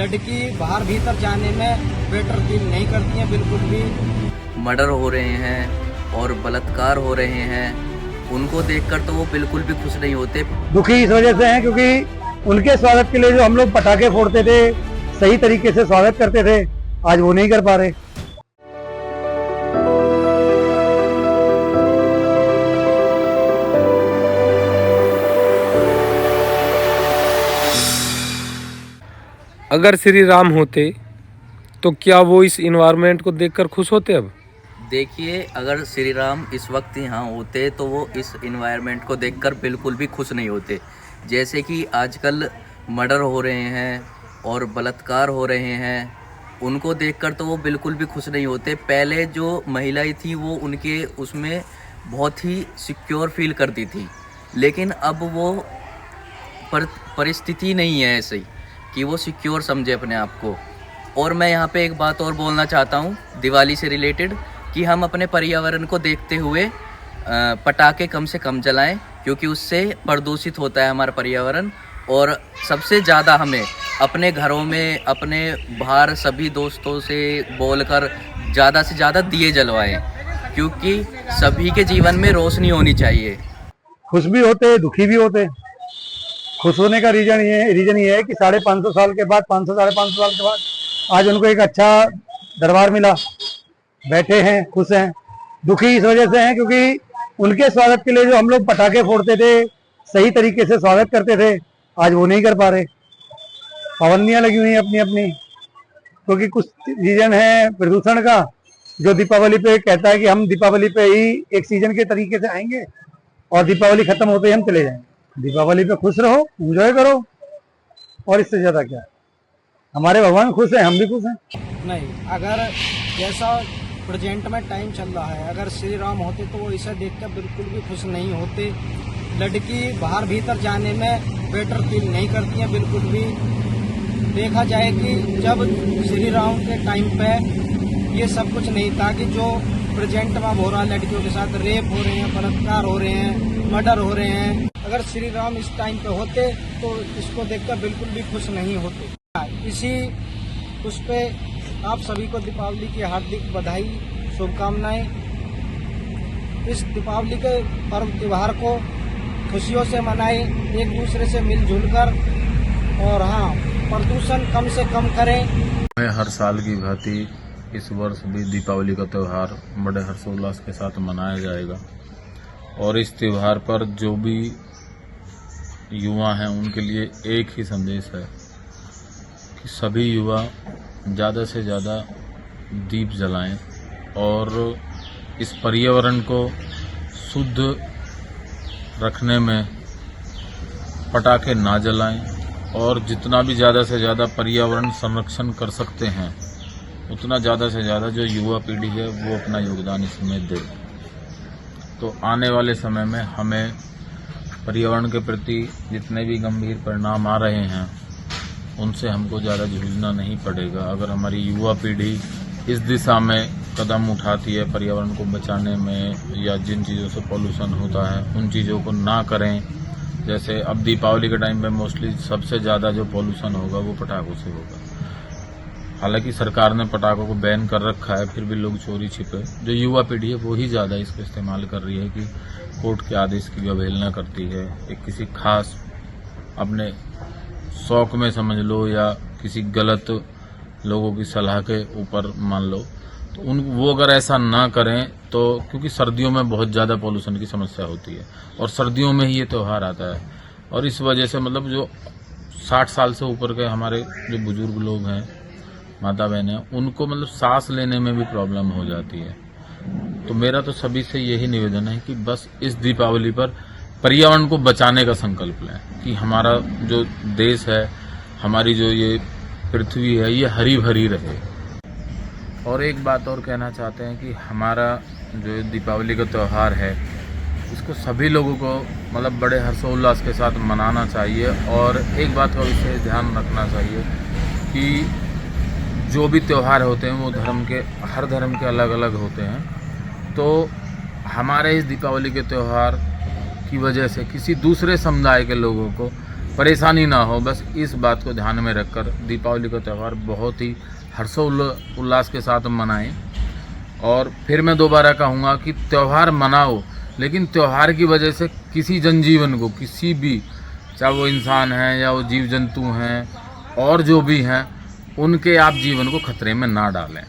लड़की बाहर भीतर जाने में बेटर फील नहीं करती हैं बिल्कुल भी। मर्डर हो रहे हैं और बलात्कार हो रहे हैं, उनको देखकर तो वो बिल्कुल भी खुश नहीं होते। दुखी इस वजह से हैं क्योंकि उनके स्वागत के लिए जो हम लोग पटाखे फोड़ते थे, सही तरीके से स्वागत करते थे, आज वो नहीं कर पा रहे। अगर श्री राम होते तो क्या वो इस इन्वायरमेंट को देखकर खुश होते? अब देखिए, अगर श्री राम इस वक्त यहाँ होते तो वो इस इन्वायरमेंट को देखकर बिल्कुल भी खुश नहीं होते। जैसे कि आजकल मर्डर हो रहे हैं और बलात्कार हो रहे हैं, उनको देखकर तो वो बिल्कुल भी खुश नहीं होते। पहले जो महिलाएं थी वो उनके उसमें बहुत ही सिक्योर फील करती थी, लेकिन अब वो परिस्थिति नहीं है ऐसी कि वो सिक्योर समझे अपने आप को। और मैं यहाँ पे एक बात और बोलना चाहता हूँ दिवाली से रिलेटेड, कि हम अपने पर्यावरण को देखते हुए पटाखे कम से कम जलाएं, क्योंकि उससे प्रदूषित होता है हमारा पर्यावरण। और सबसे ज़्यादा हमें अपने घरों में, अपने बाहर सभी दोस्तों से बोलकर ज़्यादा से ज़्यादा दिए जलवाएं, क्योंकि सभी के जीवन में रोशनी होनी चाहिए। खुश भी होते, दुखी भी होते। खुश होने का रीजन ये है कि 550 साल के बाद, 500 550 साल के बाद आज उनको एक अच्छा दरबार मिला, बैठे हैं, खुश हैं। दुखी इस वजह से हैं क्योंकि उनके स्वागत के लिए जो हम लोग पटाखे फोड़ते थे, सही तरीके से स्वागत करते थे, आज वो नहीं कर पा रहे। पाबंदियां लगी हुई हैं अपनी अपनी, क्योंकि कुछ रीजन है प्रदूषण का, जो दीपावली पे कहता है कि हम दीपावली पे ही एक सीजन के तरीके से आएंगे और दीपावली खत्म होते ही हम चले जाएंगे। दीपावली पे खुश रहो, एंजॉय करो, और इससे ज्यादा क्या है। हमारे भगवान खुश हैं, हम भी खुश हैं। नहीं, अगर जैसा प्रेजेंट में टाइम चल रहा है, अगर श्री राम होते तो वो इसे देखकर बिल्कुल भी खुश नहीं होते। लड़की बाहर भीतर जाने में बेटर फील नहीं करती हैं बिल्कुल भी। देखा जाए कि जब श्री राम के टाइम पे ये सब कुछ नहीं था कि जो प्रेजेंट में हो रहा है, लड़कियों के साथ रेप हो रहे हैं, बलात्कार हो रहे हैं, मर्डर हो रहे हैं। अगर श्री राम इस टाइम पे होते तो इसको देखकर बिल्कुल भी खुश नहीं होते। इसी उस पे आप सभी को दीपावली की हार्दिक बधाई, शुभकामनाएं। इस दीपावली के पर्व त्योहार को खुशियों से मनाएं, एक दूसरे से मिलजुल कर, और हाँ, प्रदूषण कम से कम करें। हर साल की भांति इस वर्ष भी दीपावली का त्यौहार बड़े हर्षोल्लास के साथ मनाया जाएगा। और इस त्यौहार पर जो भी युवा हैं उनके लिए एक ही संदेश है कि सभी युवा ज़्यादा से ज़्यादा दीप जलाएं और इस पर्यावरण को शुद्ध रखने में पटाखे ना जलाएं, और जितना भी ज़्यादा से ज़्यादा पर्यावरण संरक्षण कर सकते हैं उतना ज़्यादा से ज़्यादा जो युवा पीढ़ी है वो अपना योगदान इसमें दे। तो आने वाले समय में हमें पर्यावरण के प्रति जितने भी गंभीर परिणाम आ रहे हैं उनसे हमको ज़्यादा जूझना नहीं पड़ेगा। अगर हमारी युवा पीढ़ी इस दिशा में कदम उठाती है पर्यावरण को बचाने में, या जिन चीज़ों से पॉल्यूशन होता है उन चीज़ों को ना करें। जैसे अब दीपावली के टाइम पे मोस्टली सबसे ज़्यादा जो पॉल्यूशन होगा वो पटाखों से होगा। हालांकि सरकार ने पटाखों को बैन कर रखा है, फिर भी लोग चोरी छिपे, जो युवा पीढ़ी है वो ही ज़्यादा इसका इस्तेमाल कर रही है कि कोर्ट के आदेश की अवहेलना करती है, एक किसी खास अपने शौक में समझ लो या किसी गलत लोगों की सलाह के ऊपर मान लो। तो वो अगर ऐसा ना करें तो, क्योंकि सर्दियों में बहुत ज़्यादा पॉल्यूशन की समस्या होती है और सर्दियों में ही ये त्यौहार आता है, और इस वजह से मतलब जो 60 साल से ऊपर के हमारे जो बुजुर्ग लोग हैं, माता बहन हैं, उनको मतलब सांस लेने में भी प्रॉब्लम हो जाती है। तो मेरा तो सभी से यही निवेदन है कि बस इस दीपावली पर पर्यावरण को बचाने का संकल्प लें कि हमारा जो देश है, हमारी जो ये पृथ्वी है, ये हरी भरी रहे। और एक बात और कहना चाहते हैं कि हमारा जो दीपावली का त्यौहार है इसको सभी लोगों को मतलब बड़े हर्षोल्लास के साथ मनाना चाहिए। और एक बात का विशेष ध्यान रखना चाहिए कि जो भी त्यौहार होते हैं वो हर धर्म के अलग अलग होते हैं। तो हमारे इस दीपावली के त्यौहार की वजह से किसी दूसरे समुदाय के लोगों को परेशानी ना हो, बस इस बात को ध्यान में रखकर दीपावली का त्यौहार बहुत ही हर्षोल्लास के साथ मनाएं। और फिर मैं दोबारा कहूँगा कि त्यौहार मनाओ, लेकिन त्यौहार की वजह से किसी जनजीवन को, किसी भी, चाहे वो इंसान हैं या वो जीव जंतु हैं और जो भी हैं, उनके आप जीवन को खतरे में ना डालें।